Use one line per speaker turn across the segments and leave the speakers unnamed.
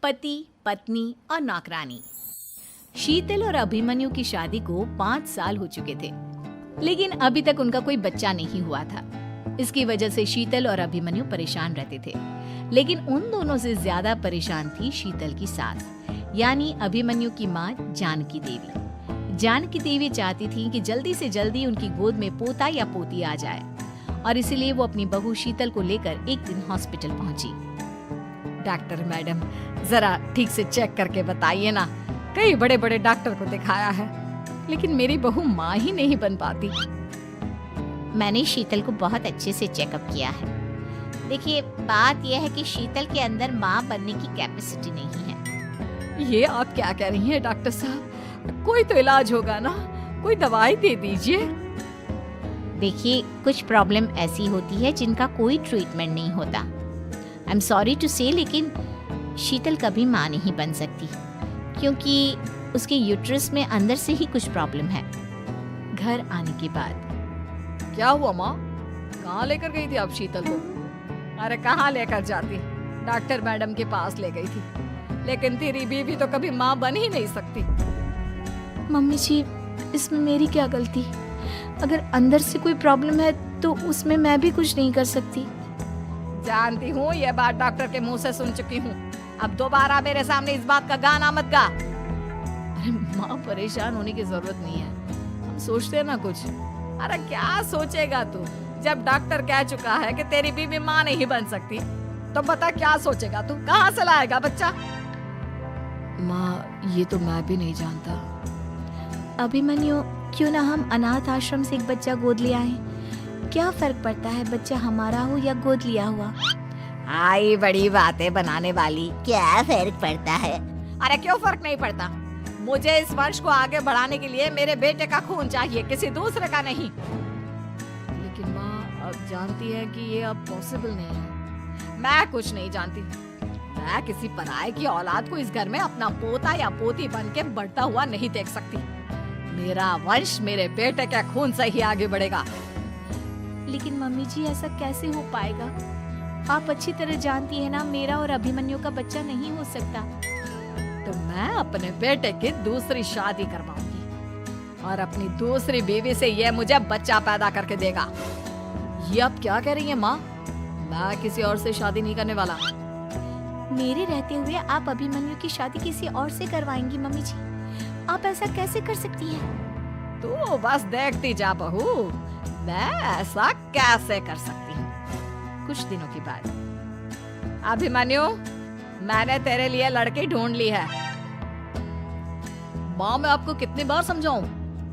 पति, पत्नी और नौकरानी। शीतल और अभिमन्यु की शादी को 5 साल हो चुके थे, लेकिन अभी तक उनका कोई बच्चा नहीं हुआ था। इसकी वजह से शीतल और अभिमन्यु परेशान रहते थे, लेकिन उन दोनों से ज्यादा परेशान थी शीतल की सास, यानी अभिमन्यु की माँ जानकी देवी। जानकी देवी चाहती थी कि जल्दी से जल्दी उनकी गोद में पोता या पोती आ जाए, और इसीलिए वो अपनी बहू शीतल को लेकर एक दिन हॉस्पिटल पहुंची।
डॉक्टर मैडम, जरा ठीक से चेक करके बताइए ना। कई बड़े बड़े डॉक्टर को दिखाया है, लेकिन मेरी बहू माँ ही नहीं बन पाती।
मैंने शीतल को बहुत अच्छे से चेकअप किया है। देखिए, बात यह है कि शीतल के अंदर माँ बनने की कैपेसिटी नहीं है।
ये आप क्या कह रही हैं डॉक्टर साहब? कोई तो इलाज होगा ना, कोई दवाई दे दीजिए।
देखिए, कुछ प्रॉब्लम ऐसी होती है जिनका कोई ट्रीटमेंट नहीं होता। आई एम सॉरी टू से, लेकिन शीतल कभी माँ नहीं बन सकती, क्योंकि उसके यूट्रस में अंदर से ही कुछ प्रॉब्लम है।
घर आने के बाद
क्या हुआ माँ? कहाँ लेकर गई थी आप शीतल को? अरे कहाँ लेकर जाती, डॉक्टर मैडम के पास ले गई थी, लेकिन तेरी बीवी तो कभी माँ बन ही नहीं सकती।
मम्मी जी, इसमें मेरी क्या गलती? अगर अंदर से कोई प्रॉब्लम है तो उसमें मैं भी कुछ नहीं कर सकती।
जानती हूँ, ये बात डॉक्टर के मुंह से सुन चुकी हूँ। अब दोबारा मेरे सामने इस बात का गाना मत गा।
अरे माँ, परेशान होने की जरूरत नहीं है, हम सोचते हैं ना कुछ।
अरे क्या सोचेगा तू? जब डॉक्टर कह चुका है कि तेरी बीवी माँ नहीं बन सकती, तो बता क्या सोचेगा तू? कहाँ से लाएगा बच्चा?
माँ, ये तो मैं भी नहीं जानता। अभिमन्यु, क्यों ना हम अनाथ आश्रम से एक बच्चा गोद ले आए? क्या फर्क पड़ता है बच्चा हमारा हो या गोद लिया हुआ?
आई बड़ी बातें बनाने वाली।
क्या फर्क पड़ता है?
अरे क्यों फर्क नहीं पड़ता? मुझे इस वंश को आगे बढ़ाने के लिए मेरे बेटे का खून चाहिए, किसी दूसरे का नहीं।
लेकिन माँ, अब जानती है कि ये अब पॉसिबल नहीं है।
मैं कुछ नहीं जानती। मैं किसी पराये की औलाद को इस घर में अपना पोता या पोती बन के बढ़ता हुआ नहीं देख सकती। मेरा वंश मेरे बेटे के खून से ही आगे बढ़ेगा।
लेकिन मम्मी जी, ऐसा कैसे हो पाएगा? आप अच्छी तरह जानती है ना, मेरा और अभिमन्यु का बच्चा नहीं हो सकता।
तो मैं अपने बेटे की दूसरी शादी करवाऊंगी, और अपनी दूसरी बीवी से ये मुझे बच्चा पैदा करके देगा।
ये आप क्या कह रही हैं माँ?
मैं किसी और से शादी नहीं करने वाला।
मेरे रहते हुए आप अभिमन्यु की शादी किसी और से करवाएंगी? मम्मी जी, आप ऐसा कैसे कर सकती हैं?
तू बस देखती जा बहू, मैं ऐसा कैसे कर सकती हूँ।
कुछ दिनों के बाद,
अभिमन्यु, मैंने तेरे लिए लड़की ढूंढ ली है।
माँ, मैं आपको कितनी बार समझाऊं?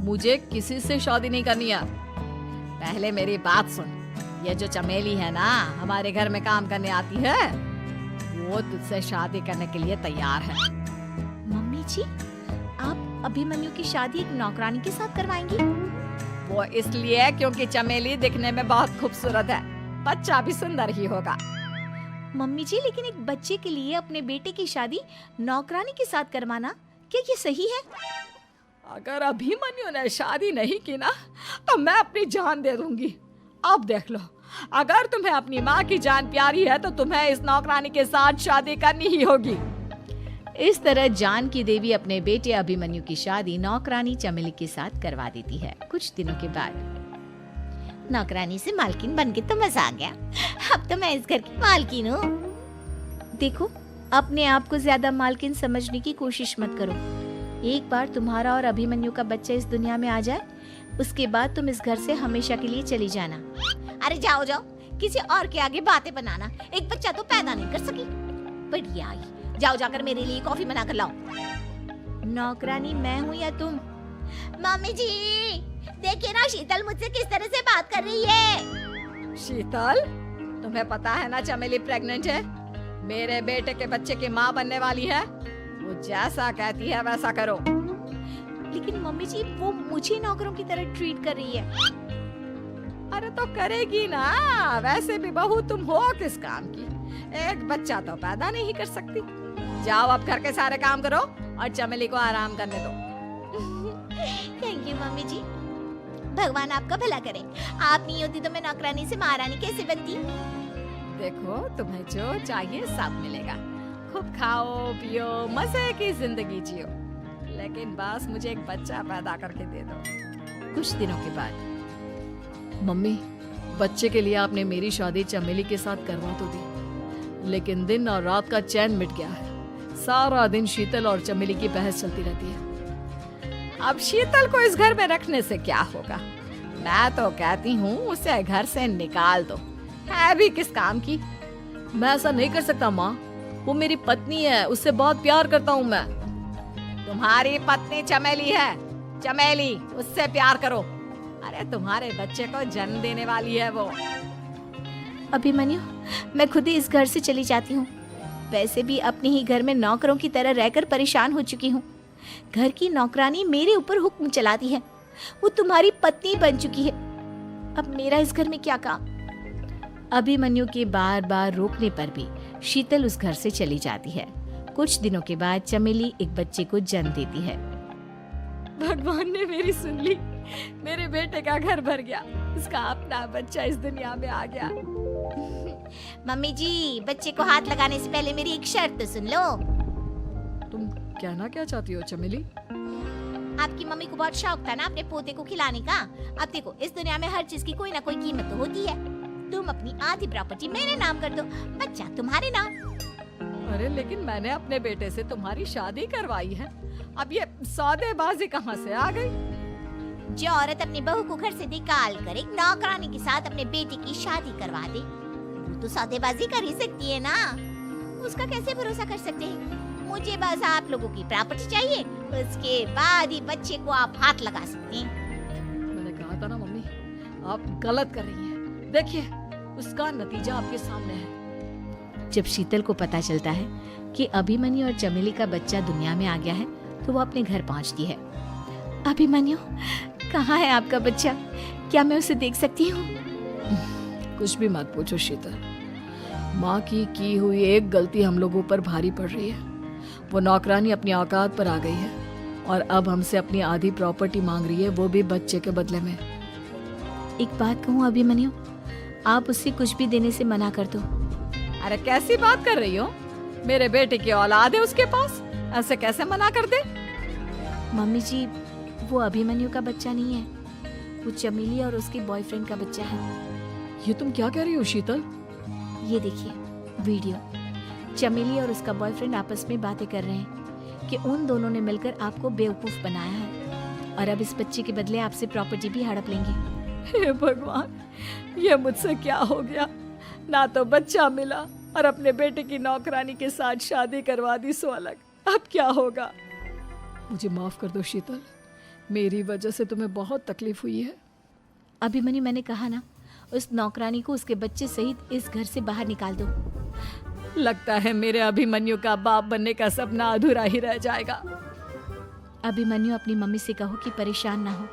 मुझे किसी से शादी नहीं करनी है।
पहले मेरी बात सुन। ये जो चमेली है ना, हमारे घर में काम करने आती है, वो तुझसे शादी करने के लिए तैयार है।
मम्मी जी, आप अभिमन्यु की शादी एक नौकरानी के साथ करवाएंगी?
वो इसलिए क्योंकि चमेली दिखने में बहुत खूबसूरत है, बच्चा भी सुंदर ही होगा।
मम्मी जी, लेकिन एक बच्चे के लिए अपने बेटे की शादी नौकरानी के साथ करवाना, क्या ये सही है?
अगर अभिमन्यु ने शादी नहीं की ना, तो मैं अपनी जान दे दूंगी। अब देख लो, अगर तुम्हें अपनी माँ की जान प्यारी है तो तुम्हें इस नौकरानी के साथ शादी करनी ही होगी।
इस तरह जानकी देवी अपने बेटे अभिमन्यु की शादी नौकरानी चमेली के साथ करवा देती है। कुछ दिनों के बाद,
नौकरानी से मालकिन बन के तो मजा आ गया। अब तो मैं इस घर की मालकिन हूँ।
देखो, अपने आप को ज्यादा मालकिन समझने की कोशिश मत करो। एक बार तुम्हारा और अभिमन्यु का बच्चा इस दुनिया में आ जाए, उसके बाद तुम इस घर से हमेशा के लिए चली जाना।
अरे जाओ जाओ, किसी और के आगे बातें बनाना। एक बच्चा तो पैदा नहीं कर सकी, बढ़िया आई। जाओ जाकर मेरे लिए कॉफी बना कर लाओ।
नौकरानी मैं हूँ या तुम?
मम्मी जी, देखिए ना शीतल मुझसे किस तरह से बात कर रही है।
शीतल, तुम्हें पता है ना चमेली प्रेग्नेंट है, मेरे बेटे के बच्चे की माँ बनने वाली है। वो जैसा कहती है वैसा करो।
लेकिन मम्मी जी, वो मुझे नौकरों की तरह ट्रीट कर रही है।
अरे तो करेगी ना, वैसे भी बहू तुम हो किस काम की? एक बच्चा तो पैदा नहीं कर सकती। जाओ अब घर के सारे काम करो और चमेली को आराम करने दो।
थैंक यू मम्मी जी, भगवान आपका भला करे। आप नहीं होती तो मैं नौकरानी से महारानी कैसे बनती।
देखो, तुम्हें जो चाहिए सब मिलेगा। खूब खाओ पियो, मजे की जिंदगी जियो, लेकिन बस मुझे एक बच्चा पैदा करके दे दो।
कुछ दिनों के बाद, मम्मी, बच्चे के लिए आपने मेरी शादी चमेली के साथ करवा तो दी, लेकिन दिन और रात का चैन मिट गया है। सारा दिन शीतल और चमेली की बहस चलती रहती है।
अब शीतल को इस घर में रखने से क्या होगा? मैं तो कहती हूँ उसे घर से निकाल दो, है भी किस काम की।
मैं ऐसा नहीं कर सकता माँ, वो मेरी पत्नी है, उससे बहुत प्यार करता हूँ मैं।
तुम्हारी पत्नी चमेली है, चमेली, उससे प्यार करो। अरे तुम्हारे बच्चे को जन्म देने वाली है वो।
अभिमन्यु, मैं खुद ही इस घर से चली जाती हूँ। वैसे भी अपने ही घर में नौकरों की तरह रहकर परेशान हो चुकी हूँ। घर की नौकरानी मेरे ऊपर हुक्म चलाती है, वो तुम्हारी पत्नी बन चुकी है। अब मेरा इस घर में क्या काम? अभिमन्यु के बार बार रोकने पर भी शीतल उस घर से चली जाती है। कुछ दिनों के बाद चमेली एक बच्चे को जन्म देती है।
भगवान ने मेरी सुन ली, मेरे बेटे का घर भर गया, उसका अपना बच्चा इस दुनिया में आ गया।
मम्मी जी, बच्चे को हाथ लगाने से पहले मेरी एक शर्त तो सुन लो।
तुम कहना क्या चाहती हो चमेली?
आपकी मम्मी को बहुत शौक था ना अपने पोते को खिलाने का। अब देखो, इस दुनिया में हर चीज की कोई ना कोई कीमत तो होती है। तुम अपनी आधी प्रॉपर्टी मेरे नाम कर दो, बच्चा तुम्हारे नाम।
अरे लेकिन मैंने अपने बेटे से तुम्हारी शादी करवाई है, अब ये सौदेबाजी कहाँ से आ गई?
जो औरत अपनी बहू को घर से निकाल कर एक नौकरानी के साथ अपने बेटे की शादी करवा दे, वो तो सौदेबाजी कर ही सकती है ना। उसका कैसे भरोसा कर सकते हैं? मुझे बस आप लोगों की प्रॉपर्टी चाहिए, उसके बाद ही बच्चे को आप हाथ लगा सकते हैं।
मैंने कहा था ना मम्मी, आप गलत कर रही हैं। देखिए, उसका नतीजा आपके सामने है। जब शीतल को पता चलता है कि अभिमन्यु और चमेली का बच्चा दुनिया में आ गया है, तो वो अपने घर पहुंचती है।
अभिमन्यु, कहाँ है आपका बच्चा? क्या मैं उसे देख सकती हूँ?
कुछ भी मत पूछो शीतल, माँ की हुई एक गलती हम लोगों पर भारी पड़ रही है। वो नौकरानी अपनी औकात पर आ गई है और अब हमसे अपनी आधी प्रॉपर्टी मांग रही है, वो भी बच्चे के बदले में।
एक बात कहूँ अभिमन्यु, आप उससे कुछ भी देने से मना कर दो।
अरे कैसी बात कर रही हो? मेरे बेटे की औलाद है उसके पास, ऐसे कैसे मना कर दे?
मम्मी जी, वो अभिमन्यु का बच्चा नहीं है, वो चमेली और उसके बॉयफ्रेंड का बच्चा है।
ये तुम क्या कह रही हो शीतल?
ये देखिए वीडियो, चमेली और उसका बॉयफ्रेंड आपस में बातें कर रहे हैं कि उन दोनों ने मिलकर आपको बेवकूफ बनाया है और अब इस बच्चे के बदले आपसे प्रॉपर्टी भी हड़प लेंगे।
हे भगवान, ये मुझसे क्या हो गया? ना तो बच्चा मिला और अपने बेटे की नौकरानी के साथ शादी करवा दी सो अलग। अब क्या होगा?
मुझे माफ कर दो शीतल, मेरी वजह से तुम्हें बहुत तकलीफ हुई है।
अभिमन्यु, मैंने कहा ना, उस नौकरानी को उसके बच्चे सहित इस घर से बाहर निकाल दो।
लगता है मेरे अभिमन्यु का बाप बनने का सपना अधूरा ही रह जाएगा।
अभिमन्यु, अपनी मम्मी से कहो कि परेशान ना हो।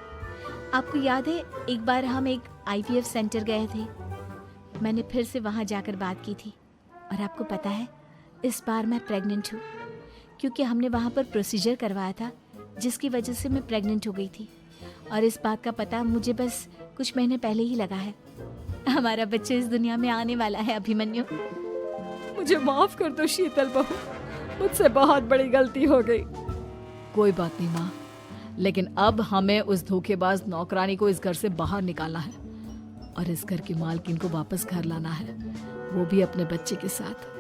आपको याद है एक बार हम एक IVF सेंटर गए थे, मैंने फिर से वहां जाकर बात की थी और आपको पता है इस बार मैं प्रेग्नेंट हूँ, क्योंकि हमने वहां पर प्रोसीजर करवाया था जिसकी वजह से मैं प्रेग्नेंट हो गई थी। और इस बात का पता मुझे बस कुछ महीने पहले ही लगा है। हमारा बच्चा इस दुनिया में आने वाला है अभिमन्यु।
मुझे माफ कर दो शीतल बहू, मुझसे बहुत बड़ी गलती हो गई।
कोई बात नहीं माँ, लेकिन अब हमें उस धोखेबाज नौकरानी को इस घर से बाहर निकालना है और इस घर की मालकिन को वापस घर लाना है, वो भी अपने बच्चे के साथ।